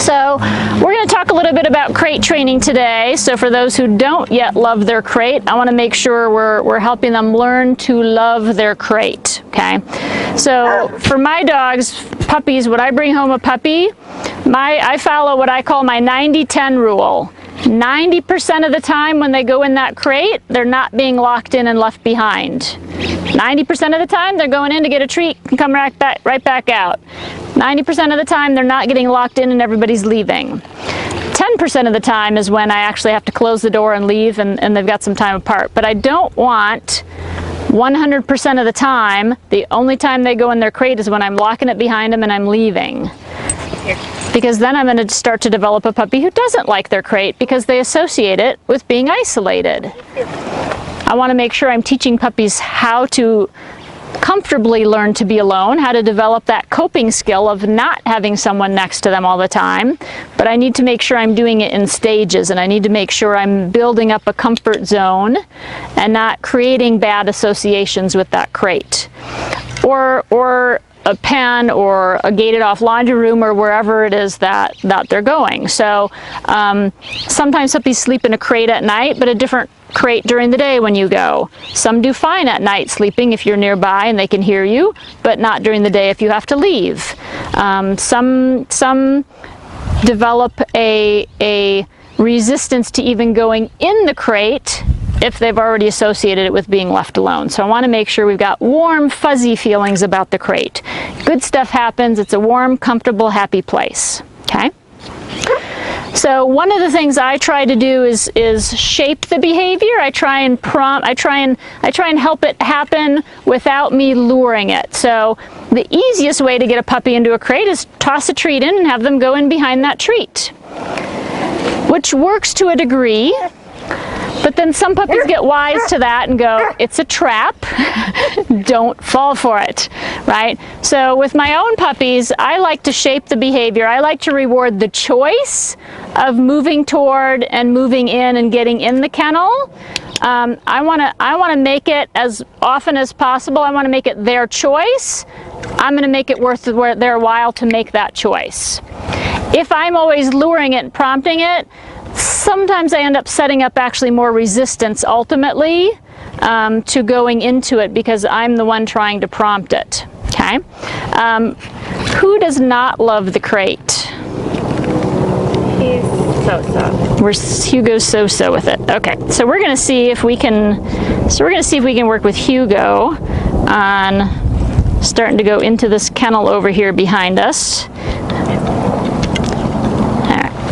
So we're going to talk a little bit about crate training today. So for those who don't yet love their crate, I want to make sure we're helping them learn to love their crate. Okay. So for my dogs, puppies, when I bring home a puppy, I follow what I call my 90-10 rule. 90% of the time when they go in that crate, they're not being locked in and left behind. 90% of the time they're going in to get a treat and come right back out. 90% of the time they're not getting locked in and everybody's leaving. 10% of the time is when I actually have to close the door and leave and they've got some time apart. But I don't want 100% of the time, the only time they go in their crate is when I'm locking it behind them and I'm leaving. Because then I'm going to start to develop a puppy who doesn't like their crate because they associate it with being isolated. I want to make sure I'm teaching puppies how to comfortably learn to be alone, how to develop that coping skill of not having someone next to them all the time. But I need to make sure I'm doing it in stages, and I need to make sure I'm building up a comfort zone and not creating bad associations with that crate. Or a pen or a gated off laundry room or wherever it is that they're going. So sometimes puppies sleep in a crate at night, but a different crate during the day when you go. Some do fine at night sleeping if you're nearby and they can hear you, but not during the day if you have to leave. Some develop a resistance to even going in the crate if they've already associated it with being left alone. So I want to make sure we've got warm, fuzzy feelings about the crate. Good stuff happens. It's a warm, comfortable, happy place. Okay? So one of the things I try to do is shape the behavior. I try and help it happen without me luring it. So the easiest way to get a puppy into a crate is toss a treat in and have them go in behind that treat, which works to a degree. But then some puppies get wise to that and go, it's a trap, don't fall for it, right? So with my own puppies, I like to shape the behavior. I like to reward the choice of moving toward and moving in and getting in the kennel. I want to make it as often as possible. I want to make it their choice. I'm going to make it worth their while to make that choice. If I'm always luring it and prompting it, sometimes I end up setting up actually more resistance ultimately to going into it because I'm the one trying to prompt it. Okay? Who does not love the crate? He's so-so. Hugo's so-so with it. Okay, so we're going to see if we can. So we're going to see if we can work with Hugo on starting to go into this kennel over here behind us.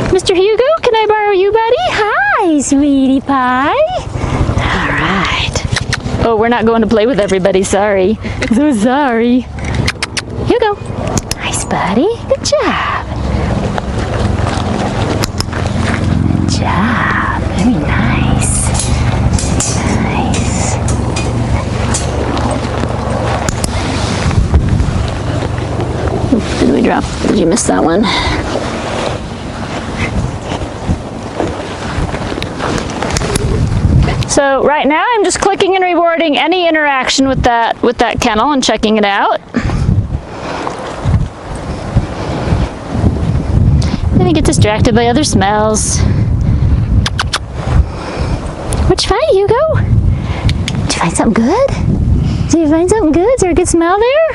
Mr. Hugo, can I borrow you, buddy? Hi, sweetie pie. All right. Oh, we're not going to play with everybody. Sorry. So sorry. Hugo. Nice, buddy. Good job. Good job. Very nice. Nice. Oops, did we drop? Did you miss that one? So right now I'm just clicking and rewarding any interaction with that kennel and checking it out. Then I get distracted by other smells. What'd you find, Hugo? Did you find something good? Did you find something good? Is there a good smell there?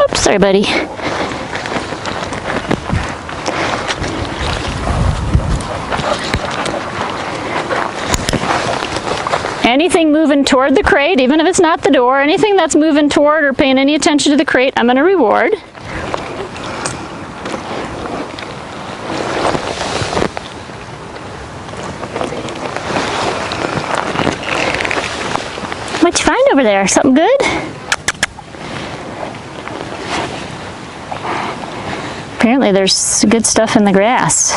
Oops, sorry, buddy. Anything moving toward the crate, even if it's not the door, anything that's moving toward or paying any attention to the crate, I'm going to reward. What'd you find over there? Something good? Apparently there's good stuff in the grass.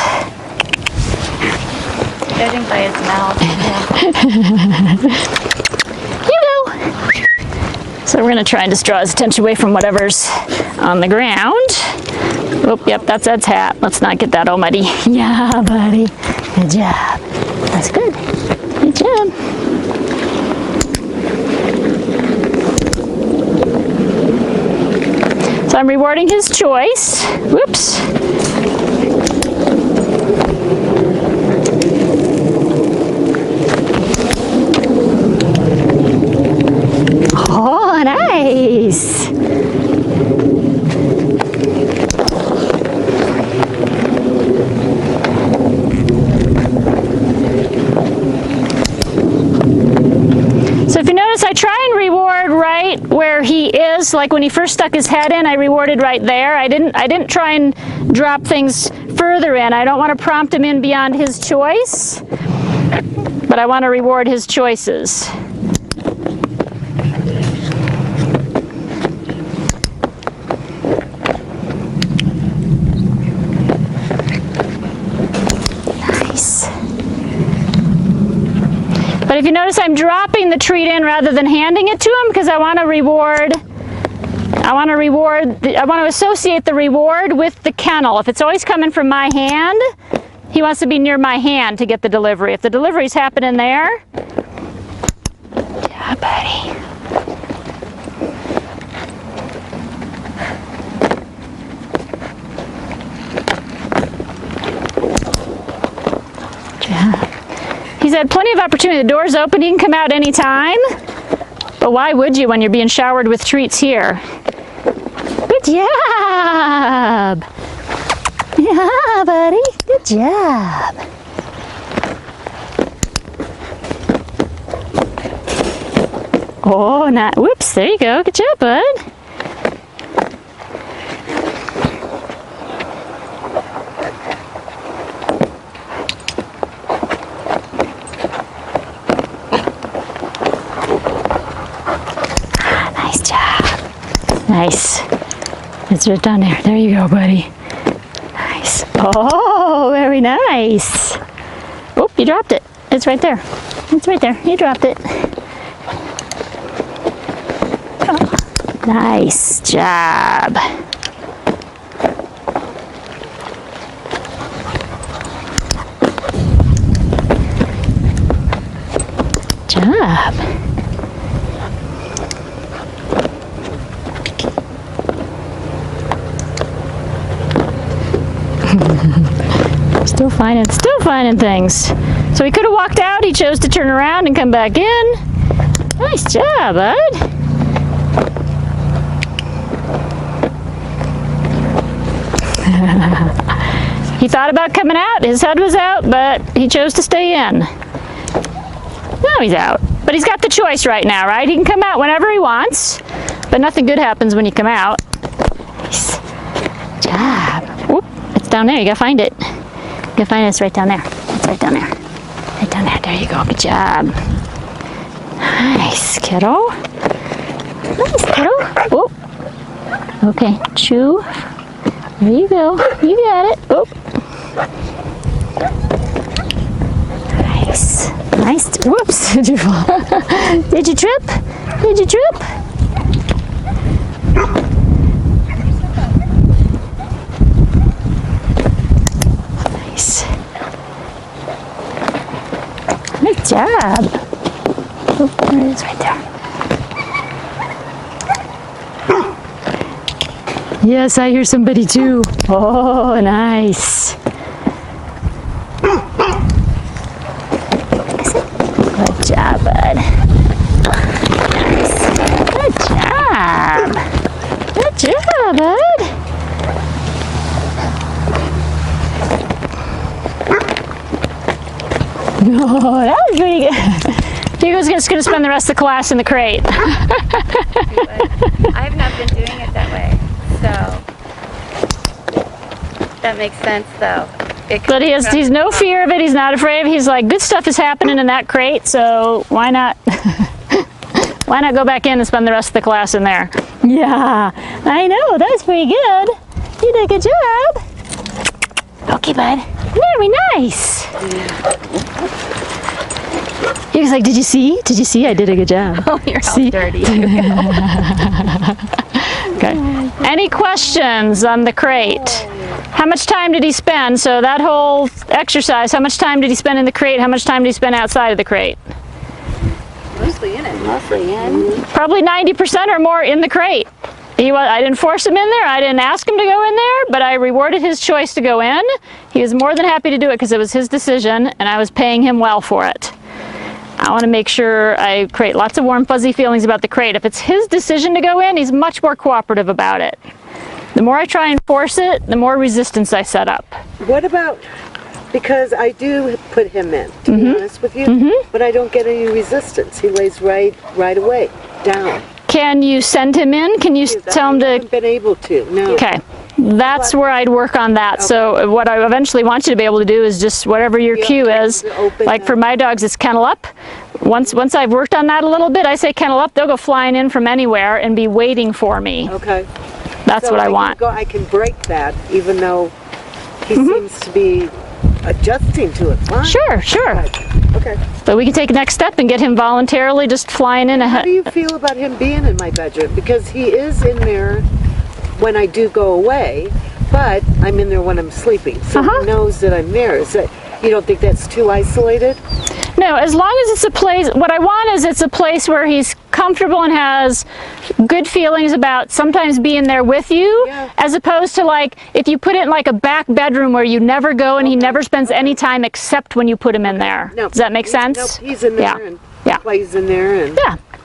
Judging by his mouth. Hugo! So we're going to try and just draw his attention away from whatever's on the ground. Oh, yep, that's Ed's hat. Let's not get that all muddy. Yeah, buddy. Good job. That's good. Good job. So I'm rewarding his choice. Whoops. Oh, nice. So if you notice, I try and reward right where he is. Like when he first stuck his head in, I rewarded right there. I didn't try and drop things further in. I don't want to prompt him in beyond his choice, but I want to reward his choices. Nice. But if you notice, I'm dropping the treat in rather than handing it to him because I want to associate the reward with the kennel. If it's always coming from my hand, he wants to be near my hand to get the delivery. If the delivery's happening there, yeah, buddy. Yeah. He's had plenty of opportunity. The door's open. He can come out anytime. But why would you when you're being showered with treats here? Good job. Yeah, buddy. Good job. Oh, not. Whoops. There you go. Good job, bud. Nice. It's right down there. There you go, buddy. Nice. Oh, very nice. Oh, you dropped it. It's right there. It's right there. You dropped it. Oh, nice job. Job. Still finding things. So he could have walked out. He chose to turn around and come back in. Nice job, bud. He thought about coming out. His head was out, but he chose to stay in. Now he's out. But he's got the choice right now, right? He can come out whenever he wants, but nothing good happens when you come out. Nice job. Whoop, it's down there. You gotta find it. You can find it. It's right down there. It's right down there. Right down there. There you go. Good job. Nice, kiddo. Nice, kiddo. Whoop. Okay. Chew. There you go. You got it. Whoop. Nice. Nice. Whoops. Did you fall? Did you trip? Did you trip? Good job. Oh, there it is right there. Yes, I hear somebody too. Oh, nice. Good job, bud. Nice. Good job. Good job, bud. Oh, that was pretty good. Hugo's just going to spend the rest of the class in the crate. I have not been doing it that way, so that makes sense, though. But he's no fear of it. He's not afraid. He's like, good stuff is happening in that crate, so why not? Why not go back in and spend the rest of the class in there? Yeah, I know. That was pretty good. You did a good job. Okay, bud. Very nice. He was like, did you see? Did you see? I did a good job. Oh, you're all dirty. Okay. Any questions on the crate? How much time did he spend? So that whole exercise, how much time did he spend in the crate? How much time did he spend outside of the crate? Mostly in it. Mostly in. Probably 90% or more in the crate. I didn't force him in there. I didn't ask him to go in there, but I rewarded his choice to go in. He was more than happy to do it because it was his decision, and I was paying him well for it. I want to make sure I create lots of warm, fuzzy feelings about the crate. If it's his decision to go in, he's much more cooperative about it. The more I try and force it, the more resistance I set up. What about, because I do put him in, to be honest with you, but I don't get any resistance. He lays right away, down. Can you send him in? Can you tell him I to? haven't been able to, no. Okay, that's where I'd work on that. So what I eventually want you to be able to do is just whatever your cue is. Like for my dogs, it's kennel up. Once I've worked on that a little bit, I say kennel up. They'll go flying in from anywhere and be waiting for me. Okay. That's what I want. I can break that, even though he seems to be adjusting to it. Fine. Sure. Okay. So we can take the next step and get him voluntarily just flying in How ahead. do you feel about him being in my bedroom? Because he is in there when I do go away, but I'm in there when I'm sleeping. So he knows that I'm there. Is that, you don't think that's too isolated? No, as long as it's a place, what I want is it's a place where he's comfortable and has good feelings about sometimes being there with you, as opposed to like if you put it in like a back bedroom where you never go and he never spends any time except when you put him in there. No. Does that make sense? Nope, he's in there and plays in there and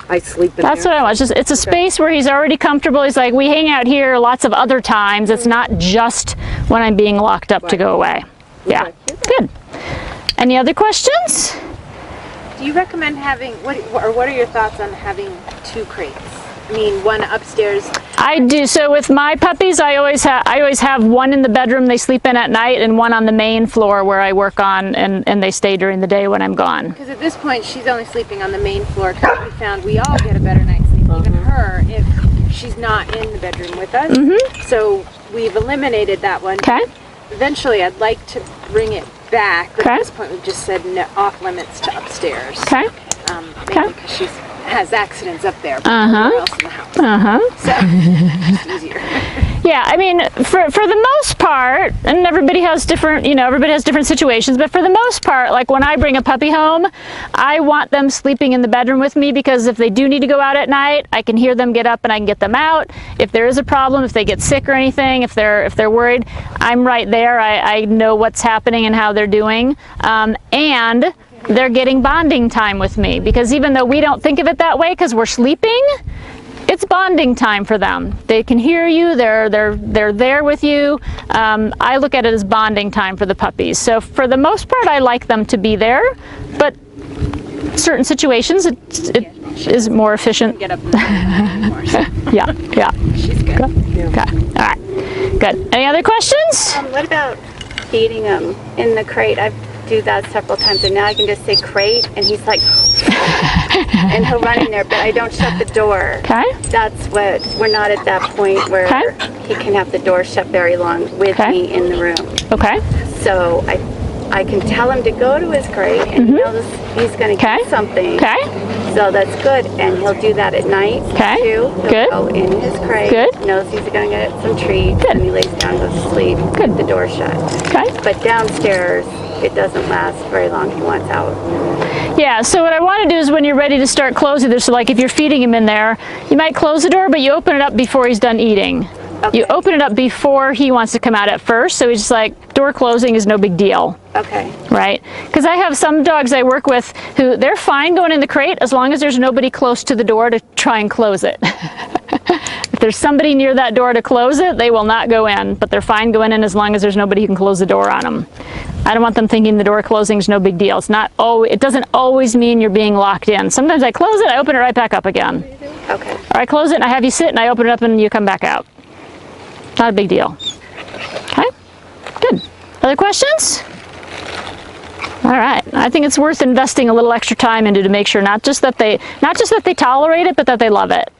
I sleep in there. That's what I want. It's a space where he's already comfortable. He's like, we hang out here lots of other times. It's not just when I'm being locked up to go away. Yeah, good. Any other questions? Do you recommend having, what are your thoughts on having 2 crates? I mean, one upstairs. I do. So with my puppies, I always have one in the bedroom they sleep in at night and one on the main floor where I work on and they stay during the day when I'm gone. Because at this point, she's only sleeping on the main floor because we found we all get a better night's sleep, even her, if she's not in the bedroom with us. So we've eliminated that one. Okay. Eventually, I'd like to bring it back. But Okay. at this point, we've just said no, off limits to upstairs. Okay. Mainly because she has accidents up there, but everywhere else in the house. So it's easier. Yeah, I mean, for the most part, and everybody has different, everybody has different situations, but for the most part, like when I bring a puppy home, I want them sleeping in the bedroom with me because if they do need to go out at night, I can hear them get up and I can get them out. If there is a problem, if they get sick or anything, if they're worried, I'm right there. I know what's happening and how they're doing. And they're getting bonding time with me because even though we don't think of it that way because we're sleeping, it's bonding time for them. They can hear you, they're there with you. I look at it as bonding time for the puppies. So for the most part, I like them to be there, but certain situations it is more efficient. Get up in the morning anymore, so. Yeah. She's good. Okay, all right, good. Any other questions? What about feeding him in the crate? I do that several times, and now I can just say crate, and he's like, and he'll run in there, but I don't shut the door. Okay. That's what, we're not at that point where he can have the door shut very long with me in the room. Okay. So I can tell him to go to his crate, and he knows he's going to get something. Okay. So that's good, and he'll do that at night too. He'll Good. go in his crate, knows he's going to get some treats, and he lays down and goes to sleep. Good. The door shut. Okay. But downstairs, it doesn't last very long. He wants out. Yeah, so what I want to do is when you're ready to start closing this, so like if you're feeding him in there, you might close the door, but you open it up before he's done eating. Okay. You open it up before he wants to come out at first, so he's just like, door closing is no big deal. Okay. Right? Because I have some dogs I work with who, they're fine going in the crate as long as there's nobody close to the door to try and close it. If there's somebody near that door to close it, they will not go in, but they're fine going in as long as there's nobody who can close the door on them. I don't want them thinking the door closing is no big deal. It's not always, it doesn't always mean you're being locked in. Sometimes I close it, I open it right back up again. Okay. Or I close it and I have you sit and I open it up and you come back out. Not a big deal. Okay, good. Other questions? All right, I think it's worth investing a little extra time into to make sure not just that they tolerate it, but that they love it.